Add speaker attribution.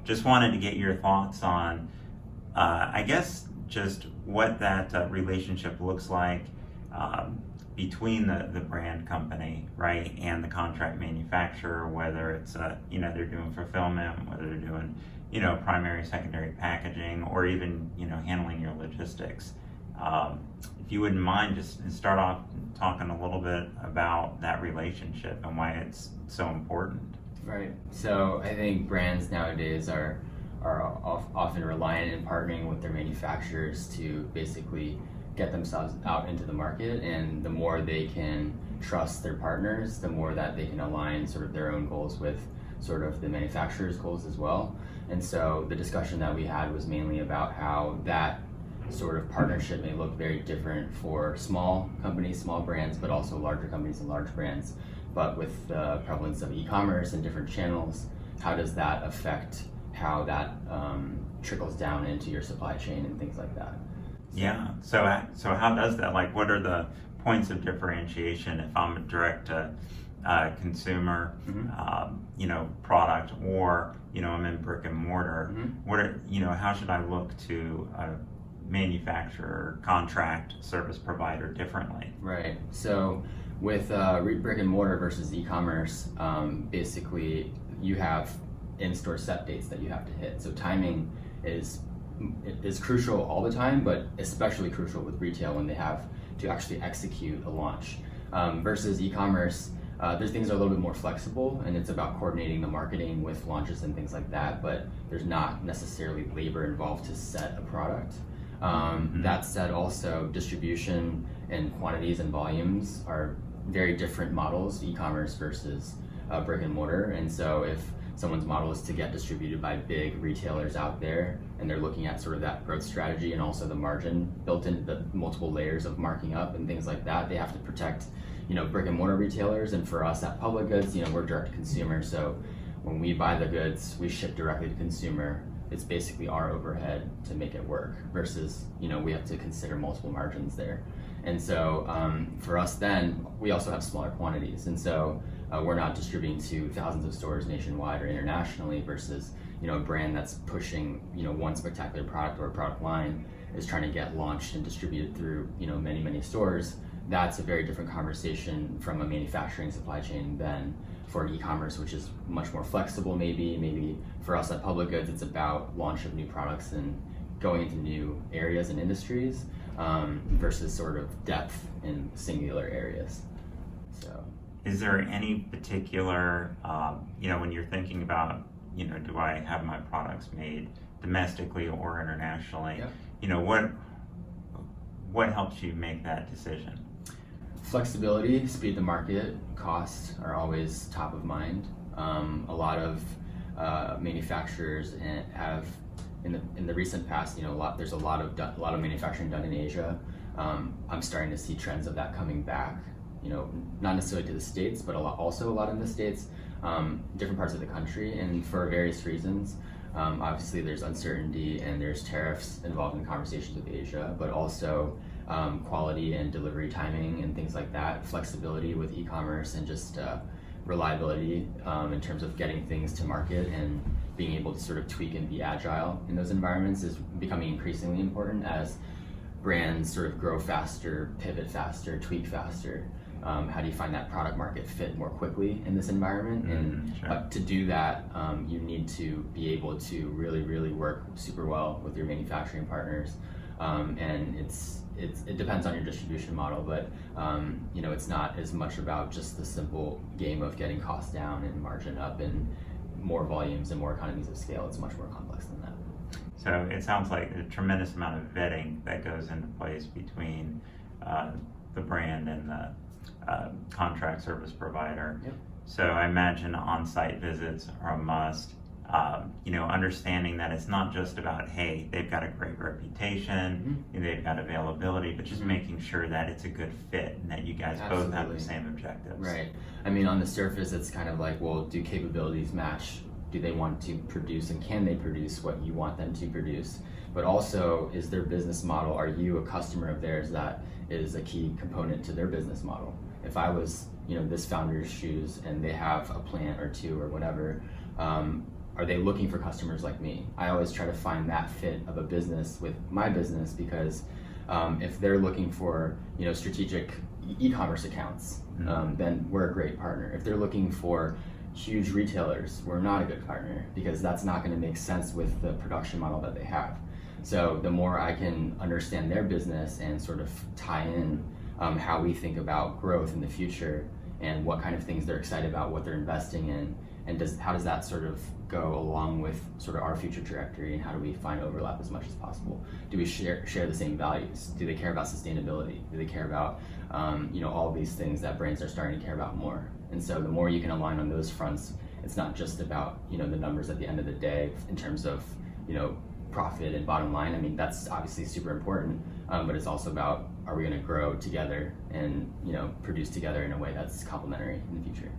Speaker 1: just wanted to get your thoughts on, I guess, just what that relationship looks like between the brand company, right, and the contract manufacturer, whether it's, they're doing fulfillment, whether they're doing, primary, secondary packaging, or even, handling your logistics. If you wouldn't mind, just start off talking a little bit about that relationship and why it's so important.
Speaker 2: Right. So I think brands nowadays are often reliant in partnering with their manufacturers to basically get themselves out into the market, and the more they can trust their partners, the more that they can align sort of their own goals with sort of the manufacturer's goals as well. And so the discussion that we had was mainly about how that sort of partnership may look very different for small companies, small brands, but also larger companies and large brands. But with the prevalence of e-commerce and different channels, how does that affect how that trickles down into your supply chain and things like that?
Speaker 1: Yeah. So how does that? Like, what are the points of differentiation if I'm a direct to consumer, product, or I'm in brick and mortar? What are how should I look to a manufacturer, contract service provider differently?
Speaker 2: Right. So with brick and mortar versus e-commerce, basically you have in-store set dates that you have to hit. So timing is crucial all the time, but especially crucial with retail when they have to actually execute a launch. Versus e-commerce, there's things that are a little bit more flexible, and it's about coordinating the marketing with launches and things like that, but there's not necessarily labor involved to set a product. That said, also distribution and quantities and volumes are very different models, e-commerce versus brick and mortar. And so if someone's model is to get distributed by big retailers out there, and they're looking at sort of that growth strategy and also the margin built into the multiple layers of marking up and things like that, they have to protect, brick and mortar retailers. And for us at Public Goods, we're direct to consumer. So when we buy the goods, we ship directly to consumer. It's basically our overhead to make it work versus, we have to consider multiple margins there. And so for us then, we also have smaller quantities. And so we're not distributing to thousands of stores nationwide or internationally versus, a brand that's pushing, one spectacular product or a product line is trying to get launched and distributed through, many, many stores. That's a very different conversation from a manufacturing supply chain than for e-commerce, which is much more flexible. Maybe for us at Public Goods, it's about launch of new products and going into new areas and industries versus sort of depth in singular areas. So,
Speaker 1: is there any particular, when you're thinking about, do I have my products made domestically or internationally?
Speaker 2: Yep.
Speaker 1: What helps you make that decision?
Speaker 2: Flexibility, speed to market, costs are always top of mind. A lot of manufacturers have, in the recent past, there's a lot of manufacturing done in Asia. I'm starting to see trends of that coming back. Not necessarily to the States, but also a lot in the States, different parts of the country, and for various reasons. Obviously, there's uncertainty and there's tariffs involved in conversations with Asia, but also quality and delivery timing and things like that, flexibility with e-commerce, and just reliability in terms of getting things to market and being able to sort of tweak and be agile in those environments is becoming increasingly important as brands sort of grow faster, pivot faster, tweak faster. How do you find that product market fit more quickly in this environment? And to do that, you need to be able to really, really work super well with your manufacturing partners. And it depends on your distribution model, but it's not as much about just the simple game of getting costs down and margin up and more volumes and more economies of scale. It's much more complex than that.
Speaker 1: So it sounds like a tremendous amount of vetting that goes into place between the brand and the contract service provider.
Speaker 2: Yep.
Speaker 1: So I imagine on-site visits are a must. Understanding that it's not just about, hey, they've got a great reputation, they've got availability, but just making sure that it's a good fit and that you guys both have the same objectives.
Speaker 2: Right. I mean, on the surface, it's kind of like, well, do capabilities match? Do they want to produce, and can they produce what you want them to produce? But also, is their business model, are you a customer of theirs that is a key component to their business model? If I was, this founder's shoes and they have a plant or two or whatever, are they looking for customers like me? I always try to find that fit of a business with my business, because if they're looking for strategic e-commerce accounts, then we're a great partner. If they're looking for huge retailers, we're not a good partner, because that's not going to make sense with the production model that they have. So the more I can understand their business and sort of tie in how we think about growth in the future and what kind of things they're excited about, what they're investing in, and how does that sort of go along with sort of our future trajectory, and how do we find overlap as much as possible? Do we share the same values? Do they care about sustainability? Do they care about all these things that brands are starting to care about more? And so the more you can align on those fronts, it's not just about the numbers at the end of the day in terms of profit and bottom line. I mean, that's obviously super important, but it's also about, are we going to grow together and produce together in a way that's complementary in the future?